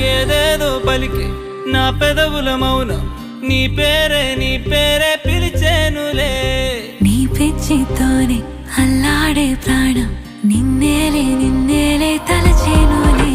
ఏదేదో పలికే నా పెదవుల మౌనం నీ పేరే పిలిచేనులే నీ పిచ్చితోనే అల్లాడే ప్రాణం నిన్నేలే తలచేనులే